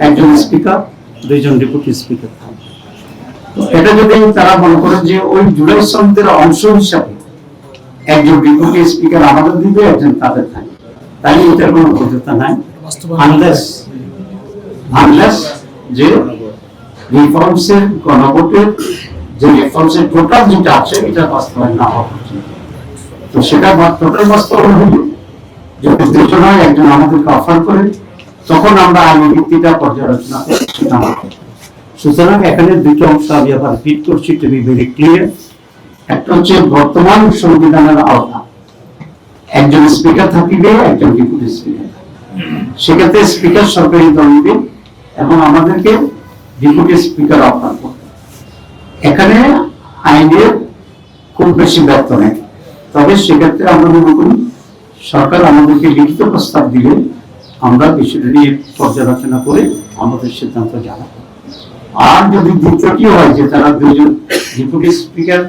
একজন স্পিকার, দুইজন deputy speaker থাকবে। তো এটা যদি তারা মনে করেন যে ওই জুলাই সমিতির অংশ হিসাবে একজন ডেপুটি স্পিকার আমাদের দিবে, একজন তাদের থাকবে, তাই এটার কোনো বৈধতা নাই, আনলেস যে রিফর্মসের গণভোটের যে রিফর্মসের টোটাল যেটা আছে এটা বাস্তবায়ন না হওয়া পর্যন্ত। তো সেটা টোটাল বাস্তবায়ন হলো যদি দুজনে একজন আমাদেরকে অফার করে, তখন আমরা আইনি ভিত্তিটা পর্যালোচনা করে সিদ্ধান্ত নেব। সুতরাং এখানে দুটো অংশ আমি আবার রিপিট করছি, টু বি ভেরি ক্লিয়ার। একটা হচ্ছে বর্তমান সংবিধানের আওতা একজন স্পিকার থাকিবে, একজন ডেপুটি স্পিকার, সেক্ষেত্রে স্পিকার সরকারি দল নিবে এবং আমাদেরকে ডেপুটি স্পিকার অফার করবে। এখানে আইনের খুব বেশি ব্যর্থ নেই, তবে সেক্ষেত্রে আমরা মনে করি সরকার আমাদেরকে লিখিত প্রস্তাব দিলে আমরা বিষয়টা নিয়ে পর্যালোচনা করে আমাদের সিদ্ধান্ত জানাবো। আর যদি দ্বিতীয়টি হয় যে তারা দুইজন ডেপুটি স্পিকার